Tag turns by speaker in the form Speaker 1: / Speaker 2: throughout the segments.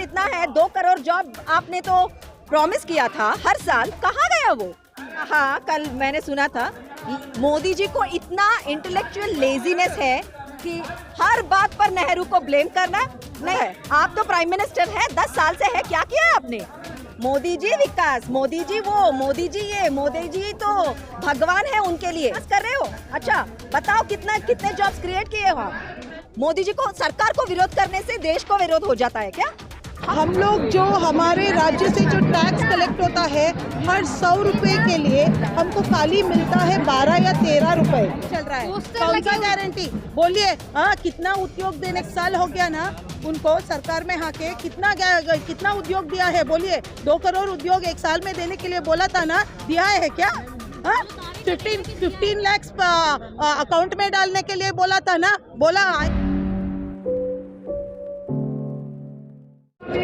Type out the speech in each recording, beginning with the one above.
Speaker 1: कितना है, 2 करोड़ जॉब आपने तो प्रॉमिस किया था हर साल, कहाँ गया वो? हाँ, कल मैंने सुना था मोदी जी को इतना इंटेलेक्चुअल लेजीनेस है कि हर बात पर नेहरू को ब्लेम करना नहीं है। आप तो प्राइम मिनिस्टर हैं, 10 साल से है, क्या किया है आपने? मोदी जी विकास, मोदी जी वो, मोदी जी ये, मोदी जी तो भगवान है उनके लिए। बस कर रहे हो? अच्छा बताओ कितने जॉब्स क्रिएट किए हो आप? मोदी जी को, सरकार को विरोध करने से देश को विरोध हो जाता है क्या?
Speaker 2: हम लोग जो हमारे राज्य से जो टैक्स कलेक्ट होता है, हर 100 रुपए के लिए हमको खाली मिलता है 12 या 13 रुपए चल रहा है। कौन सा गारंटी? बोलिए, हाँ कितना उद्योग देने साल हो गया ना उनको सरकार में आके, कितना उद्योग दिया है? बोलिए, 2 करोड़ उद्योग एक साल में देने के लिए बोला था ना, दिया है क्या? 15 लाख अकाउंट में डालने के लिए बोला था ना, बोला।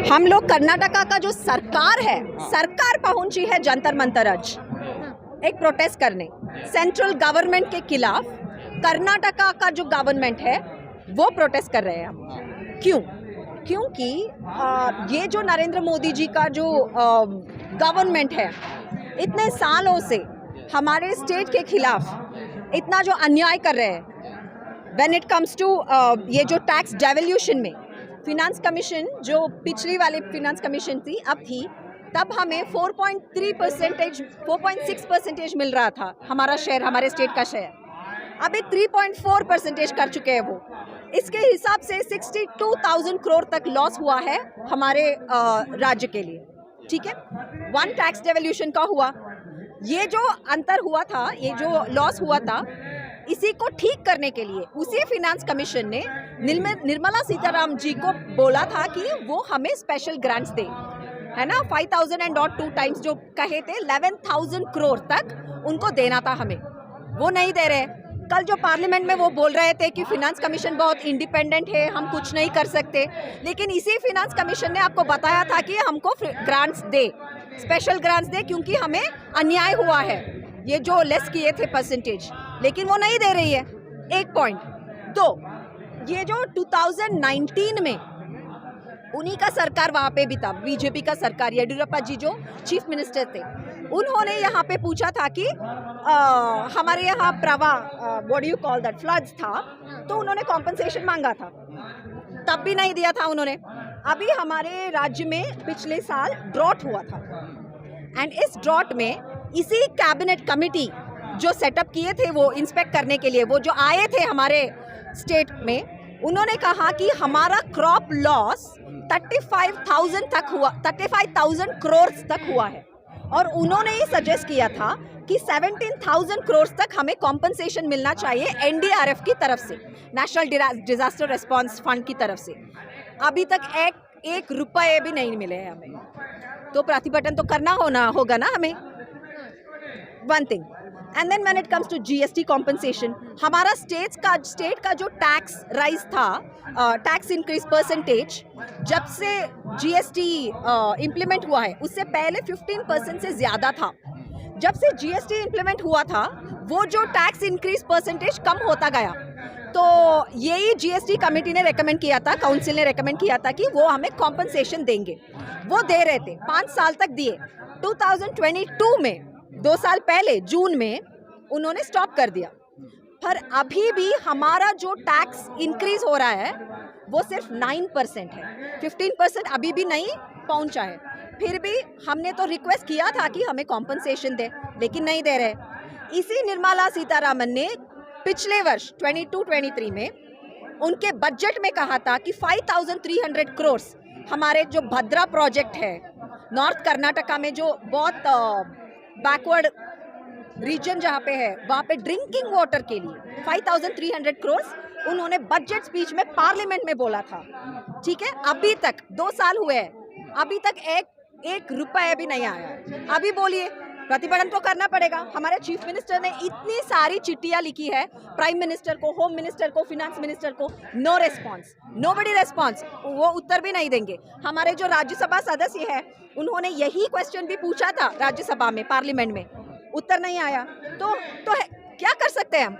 Speaker 1: हम लोग कर्नाटका का जो सरकार है, सरकार पहुंची है जंतर मंतर आज एक प्रोटेस्ट करने सेंट्रल गवर्नमेंट के खिलाफ। कर्नाटका का जो गवर्नमेंट है वो प्रोटेस्ट कर रहे हैं हम। क्यों? क्योंकि ये जो नरेंद्र मोदी जी का जो गवर्नमेंट है, इतने सालों से हमारे स्टेट के खिलाफ इतना जो अन्याय कर रहे हैं व्हेन इट कम्स टू ये जो टैक्स डेवल्यूशन में। फिनांस कमीशन जो पिछली वाली फिनांस कमीशन थी, अब थी, तब हमें 4.6% मिल रहा था हमारा शेयर, हमारे स्टेट का शेयर। अभी 3.4% कर चुके हैं वो। इसके हिसाब से 62,000 करोड़ तक लॉस हुआ है हमारे राज्य के लिए। ठीक है, 1 टैक्स डेवल्यूशन का हुआ। ये जो अंतर हुआ था, ये जो लॉस हुआ था, इसी को ठीक करने के लिए उसी फिनांस कमीशन ने निर्मला सीतारामन जी को बोला था कि वो हमें स्पेशल ग्रांट्स दे, है ना। 5,000 and 2 टाइम्स जो कहे थे, 11,000 करोड़ तक उनको देना था हमें, वो नहीं दे रहे। कल जो पार्लियामेंट में वो बोल रहे थे कि फिनांस कमीशन बहुत इंडिपेंडेंट है, हम कुछ नहीं कर सकते, लेकिन इसी फिनांस कमीशन ने आपको बताया था कि हमको ग्रांट्स दे, स्पेशल ग्रांट्स दे, क्योंकि हमें अन्याय हुआ है ये जो लेस किए थे परसेंटेज, लेकिन वो नहीं दे रही है। 1 पॉइंट। तो ये जो 2019 में उन्हीं का सरकार वहाँ पे भी था, बीजेपी का सरकार, येडियुरप्पा जी जो चीफ मिनिस्टर थे, उन्होंने यहाँ पे पूछा था कि हमारे यहाँ प्रवाह, what do you call that, floods था, तो उन्होंने कॉम्पनसेशन मांगा था, तब भी नहीं दिया था उन्होंने। अभी हमारे राज्य में पिछले साल ड्रॉट हुआ था, एंड इस ड्रॉट में इसी कैबिनेट कमिटी जो सेटअप किए थे वो इंस्पेक्ट करने के लिए, वो जो आए थे हमारे स्टेट में, उन्होंने कहा कि हमारा क्रॉप लॉस 35,000 करोड़ तक हुआ है, और उन्होंने ही सजेस्ट किया था कि 17,000 करोड़ तक हमें कॉम्पनसेशन मिलना चाहिए एनडीआरएफ की तरफ से, नेशनल डिजास्टर रिस्पांस फंड की तरफ से। अभी तक एक रुपये भी नहीं मिले हैं हमें, तो प्रतिभटन तो करना होगा ना हमें। One thing. And then when it comes to GST compensation, हमारा स्टेट का जो टैक्स राइज था, टैक्स इंक्रीज परसेंटेज, जब से जीएसटी इम्प्लीमेंट हुआ है उससे पहले 15% से ज़्यादा था। जब से जीएसटी इम्प्लीमेंट हुआ था, वो जो टैक्स इंक्रीज परसेंटेज कम होता गया। तो यही जीएसटी कमेटी ने रेकमेंड किया था, काउंसिल ने रेकमेंड किया था कि वो हमें कॉम्पनसेशन देंगे, वो दे रहे थे, 5 साल तक दिए। 2022 में, 2 साल पहले जून में उन्होंने स्टॉप कर दिया। पर अभी भी हमारा जो टैक्स इंक्रीज हो रहा है वो सिर्फ 9% है, 15% अभी भी नहीं पहुंचा है। फिर भी हमने तो रिक्वेस्ट किया था कि हमें कॉम्पनसेशन दे, लेकिन नहीं दे रहे। इसी निर्मला सीतारामन ने पिछले वर्ष 22-23 में उनके बजट में कहा था कि 5,300 करोड़ हमारे जो भद्रा प्रोजेक्ट है नॉर्थ कर्नाटका में, जो बहुत बैकवर्ड रीजन जहाँ पे है, वहाँ पे ड्रिंकिंग वाटर के लिए 5,300 करोड़ उन्होंने बजट स्पीच में पार्लियामेंट में बोला था। ठीक है, अभी तक 2 साल हुए हैं, अभी तक एक रुपया भी नहीं आया है। अभी बोलिए, प्रतिभटन तो करना पड़ेगा। हमारे चीफ मिनिस्टर ने इतनी सारी चिट्ठियां लिखी है प्राइम मिनिस्टर को, होम मिनिस्टर को, फिनांस मिनिस्टर को, नो रेस्पॉन्स, नोबडी रेस्पॉन्स, वो उत्तर भी नहीं देंगे। हमारे जो राज्यसभा सदस्य है उन्होंने यही क्वेश्चन भी पूछा था राज्यसभा में, पार्लियामेंट में, उत्तर नहीं आया। तो क्या कर सकते हैं हम?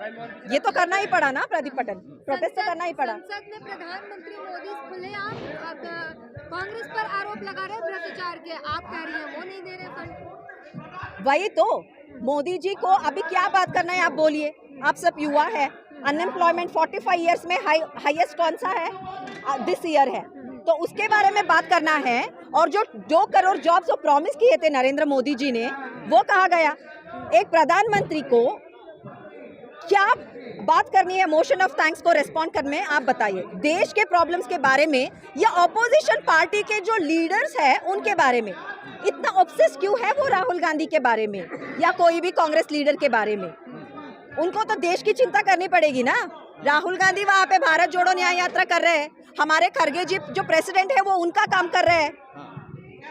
Speaker 1: ये तो करना ही पड़ा ना प्रदीप पटेल, प्रोटेस्ट तो करना ही पड़ा।
Speaker 3: संसद में प्रधानमंत्री मोदी खुलेआम कांग्रेस पर आरोप लगा रहे भ्रष्टाचार के, आप कह रही हैं वो नहीं दे रहे फंड।
Speaker 1: वही तो, मोदी जी को अभी क्या बात करना है आप बोलिए। आप सब युवा है, अनएम्प्लॉयमेंट 45 ईयर्स में हाईएस्ट कौन सा है? दिस ईयर है, तो उसके बारे में बात करना है। और जो 2 करोड़ जॉब्स जो प्रॉमिस किए थे नरेंद्र मोदी जी ने, वो कहा गया? एक प्रधानमंत्री को क्या बात करनी है मोशन ऑफ थैंक्स को रेस्पॉन्ड करने में? आप बताइए, देश के प्रॉब्लम्स के बारे में या ऑपोजिशन पार्टी के जो लीडर्स हैं उनके बारे में इतना ऑब्सेस क्यों है वो राहुल गांधी के बारे में या कोई भी कांग्रेस लीडर के बारे में? उनको तो देश की चिंता करनी पड़ेगी ना। राहुल गांधी वहाँ पे भारत जोड़ो न्याय यात्रा कर रहे हैं, हमारे खरगे जी जो प्रेसिडेंट है वो उनका काम कर रहे हैं।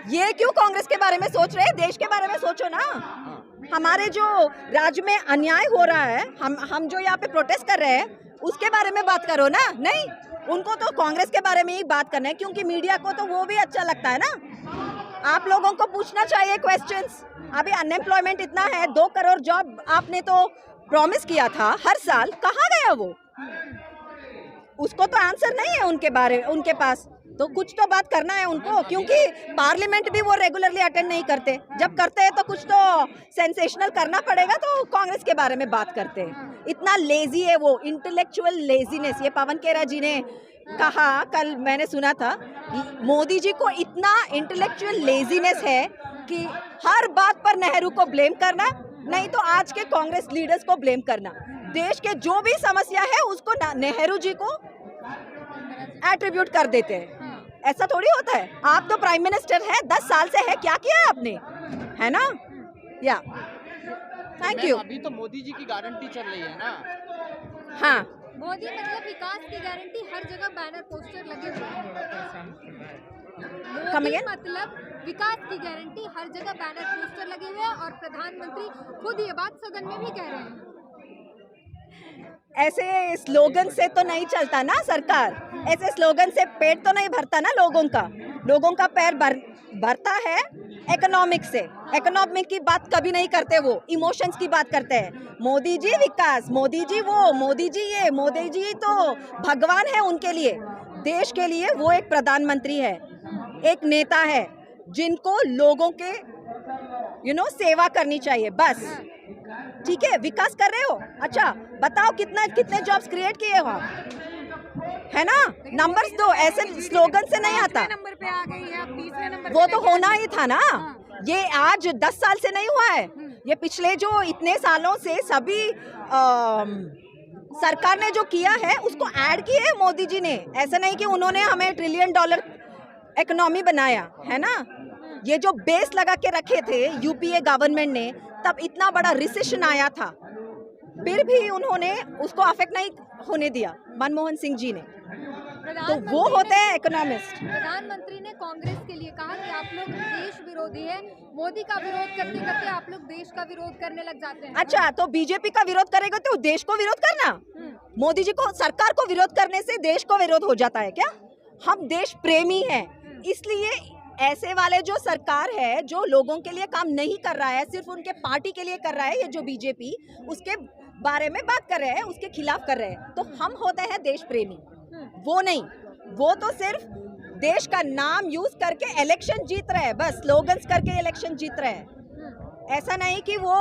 Speaker 1: ये क्यों कांग्रेस के बारे में सोच रहे हैं? देश के बारे में सोचो ना। हमारे जो राज्य में अन्याय हो रहा है, हम जो यहाँ पे प्रोटेस्ट कर रहे हैं उसके बारे में बात करो ना। नहीं, उनको तो कांग्रेस के बारे में ही बात करना है, क्योंकि मीडिया को तो वो भी अच्छा लगता है ना। आप लोगों को पूछना चाहिए क्वेश्चंस। अभी अनएम्प्लॉयमेंट इतना है, 2 करोड़ जॉब आपने तो प्रॉमिस किया था हर साल, कहाँ गया वो? उसको तो आंसर नहीं है उनके पास। तो कुछ तो बात करना है उनको, क्योंकि पार्लियामेंट भी वो रेगुलरली अटेंड नहीं करते। जब करते हैं तो कुछ तो सेंसेशनल करना पड़ेगा, तो कांग्रेस के बारे में बात करते हैं। इतना लेजी है वो, इंटेलेक्चुअल लेजीनेस। ये पवन खेरा जी ने कहा, कल मैंने सुना था, मोदी जी को इतना इंटेलेक्चुअल लेजीनेस है कि हर बात पर नेहरू को ब्लेम करना, नहीं तो आज के कांग्रेस लीडर्स को ब्लेम करना। देश के जो भी समस्या है उसको नेहरू जी को एट्रीब्यूट कर देते हैं। ऐसा थोड़ी होता है। आप तो प्राइम मिनिस्टर है, 10 साल से है, क्या किया है आपने, है ना? या थैंक यू।
Speaker 4: अभी तो मोदी जी की गारंटी चल रही है ना।
Speaker 1: हाँ,
Speaker 3: मोदी मतलब विकास की गारंटी, हर जगह बैनर पोस्टर लगे हुए हैं।
Speaker 1: Come
Speaker 3: Modi
Speaker 1: again?
Speaker 3: मतलब विकास की गारंटी, हर जगह बैनर पोस्टर लगे हुए हैं और प्रधानमंत्री खुद ये बात सदन में भी कह रहे हैं।
Speaker 1: ऐसे स्लोगन से तो नहीं चलता ना सरकार। ऐसे स्लोगन से पेट तो नहीं भरता ना लोगों का पैर भरता है इकोनॉमिक से। इकोनॉमिक की बात कभी नहीं करते, वो इमोशंस की बात करते हैं। मोदी जी विकास, मोदी जी वो, मोदी जी ये, मोदी जी तो भगवान है उनके लिए। देश के लिए वो एक प्रधानमंत्री है, एक नेता है जिनको लोगों के सेवा करनी चाहिए बस। ठीक है, विकास कर रहे हो, अच्छा बताओ कितने जॉब्स क्रिएट किए हो आप, है ना? नंबर्स दो, ऐसे स्लोगन से नहीं आता।
Speaker 3: नंबर पे आ गई है, अब 30वें नंबर
Speaker 1: वो
Speaker 3: पे
Speaker 1: तो होना ही था ना। ये आज 10 साल से नहीं हुआ है, ये पिछले जो इतने सालों से सभी सरकार ने जो किया है उसको ऐड किए है मोदी जी ने। ऐसा नहीं कि उन्होंने हमें $1 ट्रिलियन इकोनॉमी बनाया, है ना? ये जो बेस लगा के रखे थे यूपीए गवर्नमेंट ने, तब इतना बड़ा रिसेशन आया था, फिर भी उन्होंने उसको अफेक्ट नहीं होने दिया, मनमोहन सिंह जी ने। तो वो होते हैं इकोनॉमिस्ट।
Speaker 3: प्रधानमंत्री ने कांग्रेस के लिए कहा कि आप लोग देश विरोधी है, मोदी का विरोध करते करते आप लोग देश का विरोध करने लग जाते हैं।
Speaker 1: अच्छा, तो बीजेपी का विरोध करेगा तो देश को विरोध करना? मोदी जी को, सरकार को विरोध करने से देश को विरोध हो जाता है क्या? हम देश प्रेमी हैं, इसलिए ऐसे वाले जो सरकार है जो लोगों के लिए काम नहीं कर रहा है, सिर्फ उनके पार्टी के लिए कर रहा है, ये जो बीजेपी, उसके बारे में बात कर रहे हैं, उसके खिलाफ कर रहे हैं। तो हम होते हैं देश प्रेमी, वो नहीं। वो तो सिर्फ देश का नाम यूज करके इलेक्शन जीत रहे हैं, बस स्लोगन्स करके इलेक्शन जीत रहे हैं। ऐसा नहीं कि वो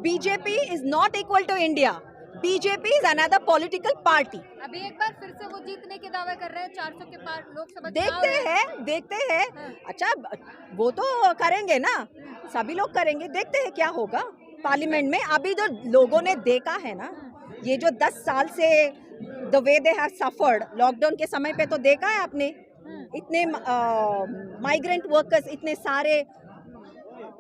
Speaker 1: BJP is not equal to India, BJP is another political party.
Speaker 3: अभी एक बार फिर से वो जीतने के दावे कर रहे हैं, 400 के पार लोकसभा
Speaker 1: देखते हैं। अच्छा, वो तो करेंगे ना, सभी लोग करेंगे, देखते हैं क्या होगा पार्लियामेंट में। अभी जो लोगों ने देखा है ना, ये जो 10 साल से the way they have suffered, lockdown के समय पे तो देखा है आपने, इतने माइग्रेंट वर्कर्स, इतने सारे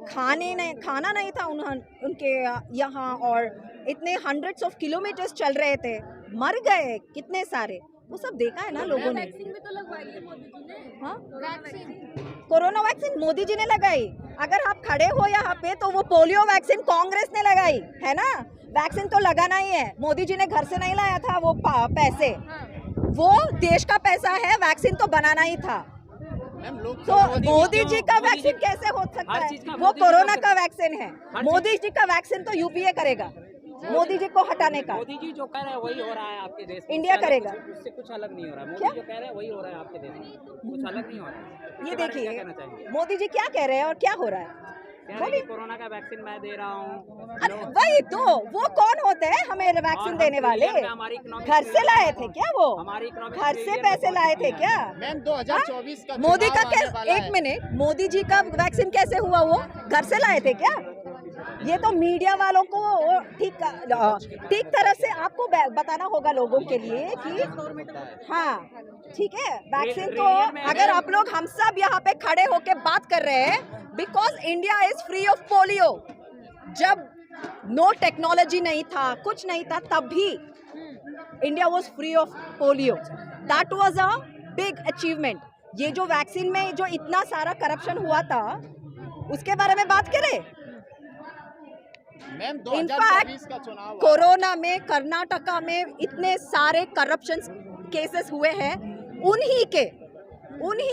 Speaker 1: खाना नहीं था उनके यहाँ, और इतने hundreds of kilometers चल रहे थे, मर गए कितने सारे, वो सब देखा है ना लोगों ने।
Speaker 3: वैक्सीन भी तो लगवाई है मोदी जी ने।
Speaker 1: हाँ,
Speaker 3: vaccine,
Speaker 1: corona vaccine Modi ji ने लगाई। अगर आप खड़े हो यहाँ पे तो वो पोलियो वैक्सीन कांग्रेस ने लगाई है ना। वैक्सीन तो लगाना ही है, मोदी जी ने घर से नहीं लाया था वो पैसे, वो देश का पैसा है, वैक्सीन तो बनाना ही था। तो मोदी जी का वैक्सीन कैसे हो सकता है? वो कोरोना का वैक्सीन है, मोदी जी का वैक्सीन तो यूपीए करेगा। मोदी जी को हटाने का।
Speaker 5: मोदी जी जो कह रहे हैं वही हो रहा है आपके देश में।
Speaker 1: इंडिया
Speaker 5: उससे
Speaker 1: करेगा।
Speaker 5: उससे कुछ अलग नहीं हो रहा है।
Speaker 1: क्या?
Speaker 5: मोदी जो कह रहे हैं वही हो रहा है आपके देश में, कुछ अलग नहीं हो रहा है।
Speaker 1: ये
Speaker 5: इसके बारे में क्या
Speaker 1: देखिए
Speaker 5: कहना चाहेंगे?
Speaker 1: मोदी जी क्या कह रहे हैं और क्या हो रहा है।
Speaker 5: कह रहे हैं कि कोरोना का वैक्सीन मैं दे रहा हूँ।
Speaker 1: अरे वही तो, वो कौन होते हैं हमें वैक्सीन देने वाले? घर से लाए थे क्या वो?
Speaker 5: हमारी economic
Speaker 1: घर से
Speaker 5: failure
Speaker 1: पैसे
Speaker 5: में
Speaker 1: लाए थे
Speaker 5: पहुंच
Speaker 1: क्या?
Speaker 4: मैम 2024 का
Speaker 1: मोदी का
Speaker 4: चुनाव आने वाला
Speaker 1: क्या,
Speaker 4: है।
Speaker 1: एक मिनट, मोदी जी का वैक्सीन कैसे हुआ? वो घर से लाए थे क्या? ये तो मीडिया वालों को ठीक तरह से आपको बताना होगा लोगों के लिए कि हाँ ठीक है, वैक्सीन तो अगर आप लोग हम सब यहाँ पे खड़े होके बात कर रहे हैं because India is free of polio. जब नो टेक्नोलॉजी नहीं था, कुछ नहीं था, तब भी India was free of polio. That was a big achievement. ये जो वैक्सीन में जो इतना सारा करप्शन हुआ था उसके बारे में बात करें।
Speaker 4: मैम
Speaker 1: इनफैक्ट
Speaker 4: 2024 का चुनाव
Speaker 1: कोरोना में कर्नाटका में इतने सारे करप्शन केसेस हुए हैं, उन्हीं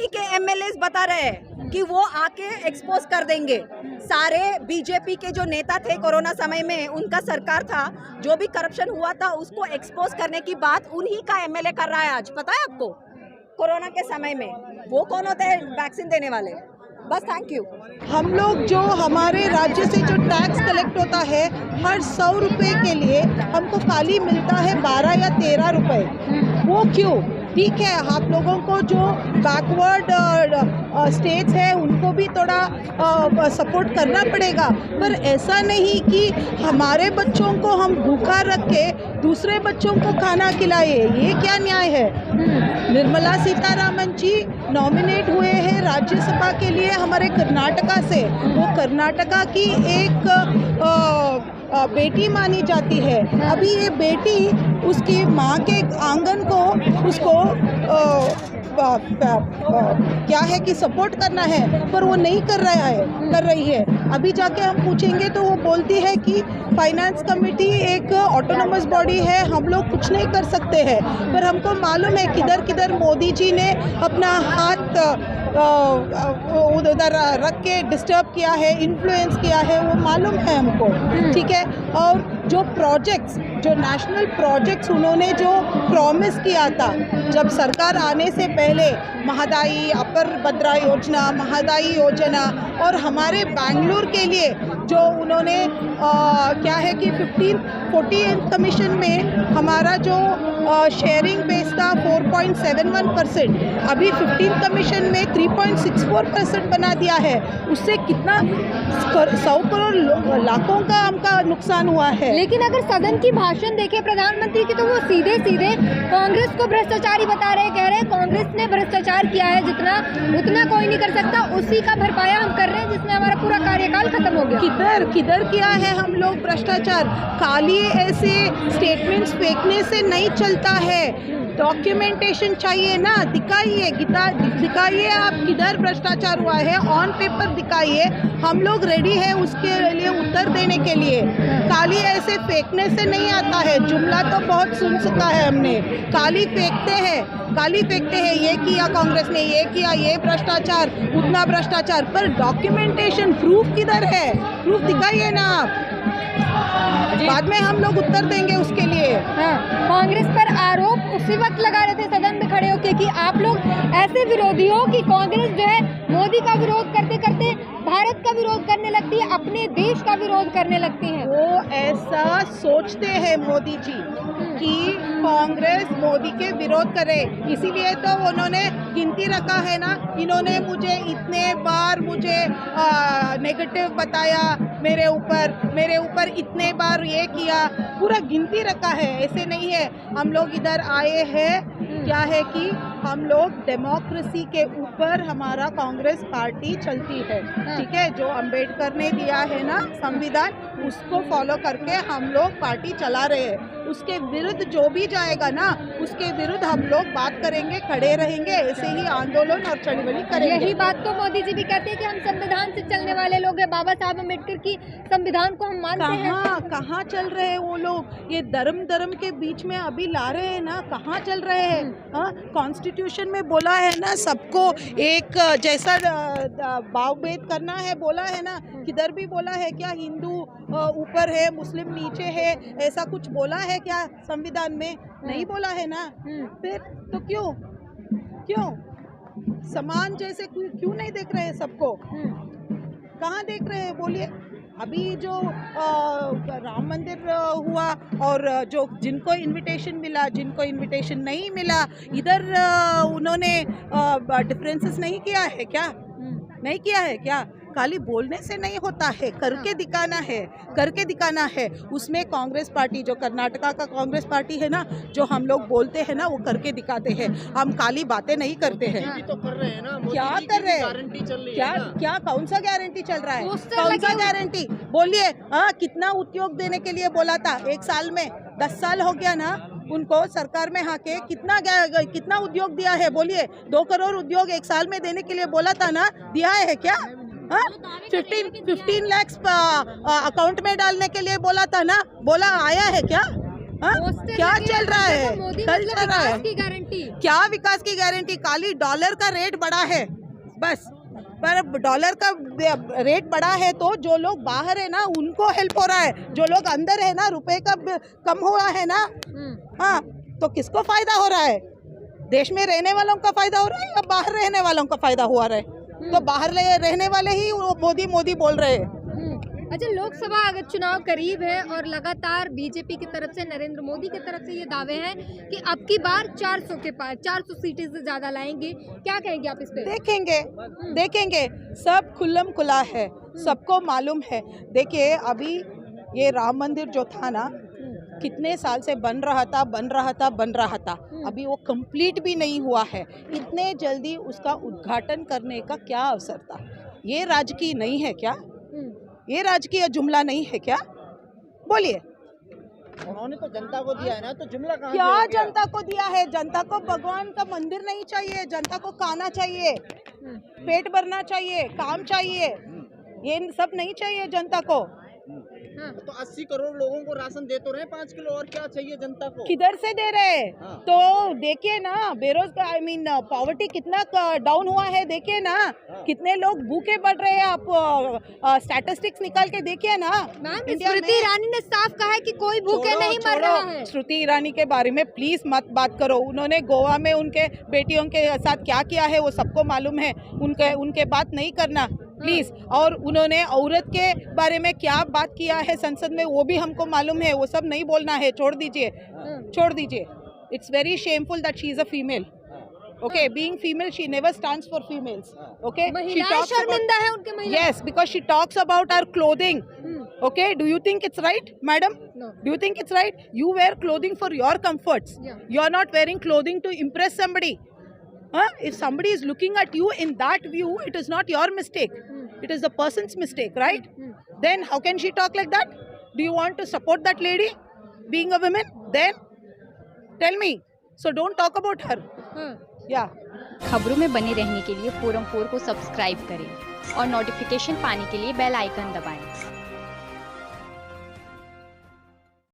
Speaker 1: के एमएलएस बता रहे हैं कि वो आके एक्सपोज कर देंगे। सारे बीजेपी के जो नेता थे कोरोना समय में, उनका सरकार था, जो भी करप्शन हुआ था उसको एक्सपोज करने की बात उन्हीं का एमएलए कर रहा है आज। पता है आपको? कोरोना के समय में वो कौन होते हैं वैक्सीन देने वाले? बस थैंक यू।
Speaker 2: हम लोग जो हमारे राज्य से जो टैक्स कलेक्ट होता है, हर 100 रुपए के लिए हमको खाली मिलता है 12 या 13 रुपए। वो क्यों? ठीक है, आप लोगों को जो बैकवर्ड स्टेट्स है उनको भी थोड़ा सपोर्ट करना पड़ेगा, पर ऐसा नहीं कि हमारे बच्चों को हम भूखा रख के दूसरे बच्चों को खाना खिलाए। ये क्या न्याय है? निर्मला सीतारामन जी नॉमिनेट हुए हैं राज्यसभा के लिए हमारे कर्नाटका से। वो कर्नाटका की एक बेटी मानी जाती है। अभी ये बेटी उसकी माँ के आंगन को उसको क्या है कि सपोर्ट करना है, पर वो नहीं कर रही है। अभी जाके हम पूछेंगे तो वो बोलती है कि फाइनेंस कमेटी एक ऑटोनोमस बॉडी है, हम लोग कुछ नहीं कर सकते हैं। पर हमको मालूम है किधर किधर मोदी जी ने अपना हाथ उधर रख के डिस्टर्ब किया है, इन्फ्लुएंस किया है, वो मालूम है हमको। ठीक है, और जो प्रोजेक्ट्स, जो नेशनल प्रोजेक्ट्स उन्होंने जो प्रॉमिस किया था जब सरकार आने से पहले, महादाई, अपर भद्रा योजना, महादाई योजना, और हमारे बेंगलुरु के लिए जो उन्होंने क्या है कि 14 कमीशन में हमारा जो शेयरिंग बेस था 4.71%, अभी 15 कमीशन में 3.64% बना दिया है। उससे कितना 100 करोड़ लाखों का हमका नुकसान हुआ है।
Speaker 3: लेकिन अगर सदन की भाषण देखे प्रधानमंत्री की तो वो सीधे सीधे कांग्रेस को भ्रष्टाचारी बता रहे, कह रहे हैं कांग्रेस ने भ्रष्टाचार किया है जितना उतना कोई नहीं कर सकता, उसी का भरपाया हम कर रहे हैं जिसमें हमारा पूरा कार्यकाल खत्म हो गया।
Speaker 2: किधर किया है हम लोग भ्रष्टाचार? खाली ऐसे स्टेटमेंट्स फेंकने से नहीं चलता है, डॉक्यूमेंटेशन चाहिए ना। दिखाइए आप किधर भ्रष्टाचार हुआ है, ऑन पेपर दिखाइए। हम लोग रेडी है उसके लिए उत्तर देने के लिए। खाली ऐसे फेंकने से नहीं आता है। जुमला तो बहुत सुन चुका है हमने, खाली फेंकते हैं ये किया कांग्रेस ने, ये किया, ये भ्रष्टाचार, उतना भ्रष्टाचार, पर डॉक्यूमेंटेशन प्रूफ किधर है? प्रूफ दिखाइए ना आप, बाद में हम लोग उत्तर देंगे उसके लिए।
Speaker 3: हाँ, कांग्रेस पर आरोप उसी वक्त लगा रहे थे सदन में खड़े होकर कि आप लोग ऐसे विरोधी हो कि कांग्रेस जो है मोदी का विरोध करते करते भारत का विरोध करने लगती है, अपने देश का विरोध करने लगती है।
Speaker 2: वो ऐसा सोचते हैं मोदी जी कि कांग्रेस मोदी के विरोध करे, इसीलिए तो उन्होंने गिनती रखा है ना। इन्होंने मुझे इतने बार नेगेटिव बताया, मेरे ऊपर इतने बार ये किया, पूरा गिनती रखा है। ऐसे नहीं है, हम लोग इधर आए हैं क्या है कि हम लोग डेमोक्रेसी के ऊपर हमारा कांग्रेस पार्टी चलती है। ठीक है, जो अंबेडकर ने दिया है ना संविधान, उसको फॉलो करके हम लोग पार्टी चला रहे हैं। उसके विरुद्ध जो भी जाएगा ना, उसके विरुद्ध हम लोग बात करेंगे, खड़े रहेंगे, ऐसे ही आंदोलन और चळवळी करेंगे।
Speaker 3: यही बात तो मोदी जी भी कहते हैं कि हम संविधान से चलने वाले लोग हैं, बाबा साहब अम्बेडकर की संविधान को हम मानते हैं।
Speaker 2: कहाँ चल रहे हैं वो लोग? ये धर्म के बीच में अभी ला रहे हैं ना, कहाँ चल रहे हैं? कॉन्स्टिट्यूशन में बोला है ना सबको एक जैसा भाव भेद करना है, बोला है ना। किधर भी बोला है क्या? हिंदू ऊपर है, मुस्लिम नीचे है, ऐसा कुछ बोला है क्या संविधान में? नहीं बोला है ना। फिर तो क्यों समान जैसे क्यों नहीं देख रहे हैं सबको? कहाँ देख रहे हैं बोलिए? अभी जो राम मंदिर हुआ और जो जिनको इनविटेशन मिला, जिनको इनविटेशन नहीं मिला, इधर उन्होंने डिफरेंसेस नहीं किया है क्या? नहीं किया है क्या? खाली बोलने से नहीं होता है, करके दिखाना है। उसमें कांग्रेस पार्टी, जो कर्नाटका का कांग्रेस पार्टी है ना, जो हम लोग बोलते हैं ना, वो करके दिखाते हैं। हम खाली बातें नहीं करते हैं।
Speaker 4: भी तो कर रहे हैं ना, मोदी
Speaker 2: क्या
Speaker 4: जी
Speaker 2: कर
Speaker 4: की
Speaker 2: रहे हैं?
Speaker 4: गारंटी चल रही
Speaker 2: क्या
Speaker 4: है ना।
Speaker 2: क्या कौन सा गारंटी चल रहा है?
Speaker 3: पोस्टर
Speaker 2: कौन
Speaker 3: लगे
Speaker 2: सा
Speaker 3: हुए-
Speaker 2: गारंटी बोलिए? हाँ, कितना उद्योग देने के लिए बोला था? 1 साल में 10 साल हो गया ना उनको सरकार में आके। कितना उद्योग दिया है बोलिए? 2 करोड़ उद्योग 1 साल में देने के लिए बोला था ना, दिया है क्या? 15 लाख अकाउंट में डालने के लिए बोला था ना, बोला आया है क्या?
Speaker 3: पोस्टर
Speaker 2: क्या
Speaker 3: लगे
Speaker 2: चल रहा है?
Speaker 3: मोदी
Speaker 2: कल
Speaker 3: मतलब
Speaker 2: चल रहा है
Speaker 3: विकास की गारंटी।
Speaker 2: क्या विकास की गारंटी? खाली डॉलर का रेट बढ़ा है बस। पर डॉलर का रेट बढ़ा है तो जो लोग बाहर है ना उनको हेल्प हो रहा है, जो लोग अंदर है ना रुपए का कम हुआ है ना, हाँ, तो किसको फायदा हो रहा है? देश में रहने वालों का फायदा हो रहा है या बाहर रहने वालों का फायदा हुआ रहा है? तो बाहर रहने वाले ही मोदी मोदी बोल रहे हैं।
Speaker 3: अच्छा, लोकसभा अगर चुनाव करीब है और लगातार बीजेपी की तरफ से, नरेंद्र मोदी की तरफ से ये दावे हैं कि अब की बार 400 के पार 400 सीटें से ज्यादा लाएंगे, क्या कहेंगे आप इस पे?
Speaker 2: देखेंगे सब खुल्लम खुला है, सबको मालूम है। देखिए अभी ये राम मंदिर जो था ना, कितने साल से बन रहा था, अभी वो कंप्लीट भी नहीं हुआ है। इतने जल्दी उसका उद्घाटन करने का क्या अवसर था? ये राजकीय नहीं है क्या? ये राजकीय जुमला नहीं है क्या? बोलिए।
Speaker 4: उन्होंने तो जनता को दिया है ना, तो जुमला कहाँ
Speaker 2: क्या
Speaker 4: से हो गया?
Speaker 2: जनता को दिया है? जनता को भगवान का मंदिर नहीं चाहिए, जनता को खाना चाहिए, पेट भरना चाहिए, काम चाहिए, ये सब नहीं चाहिए जनता को।
Speaker 4: तो 80 करोड़ लोगों को राशन दे तो रहे 5 किलो, और क्या चाहिए जनता को?
Speaker 2: किधर से दे रहे हैं?
Speaker 4: हाँ।
Speaker 2: तो देखिए ना, बेरोजगार पॉवर्टी कितना डाउन हुआ है, देखिए ना। कितने लोग भूखे बढ़ रहे हैं, आप स्टैटिस्टिक्स निकाल के देखिए ना।
Speaker 3: मैम,
Speaker 2: इंडिया
Speaker 3: स्मृति
Speaker 2: में-
Speaker 3: ईरानी ने साफ कहा है कि कोई भूखे नहीं मर रहा है।
Speaker 2: श्रुति ईरानी के बारे में प्लीज मत बात करो। उन्होंने गोवा में उनके बेटियों के साथ क्या किया है वो सबको मालूम है। उनके बात नहीं करना प्लीज। और उन्होंने औरत के बारे में क्या बात किया है संसद में वो भी हमको मालूम है, वो सब नहीं बोलना है, छोड़ दीजिए। It's very shameful that she is a female. Okay, being female, she never stands for females. Okay, she
Speaker 3: महिलाएं
Speaker 2: talks
Speaker 3: शर्मिंदा
Speaker 2: about,
Speaker 3: है उनके महिला।
Speaker 2: yes, because she talks about our clothing. Okay, do you think it's right, madam?
Speaker 3: No.
Speaker 2: Do you think it's right? You wear clothing for your comforts.
Speaker 3: Yeah.
Speaker 2: You are not wearing clothing to impress somebody. If somebody is looking at you in that view, it is not your mistake. It is the person's mistake, right? Then how can she talk like that? Do you want to support that lady being a woman? Then tell me. So don't talk about her. Yeah.
Speaker 6: खबरों में बने रहने के लिए forum 4 को subscribe करें और notification पाने के लिए बेल आइकन दबाएं।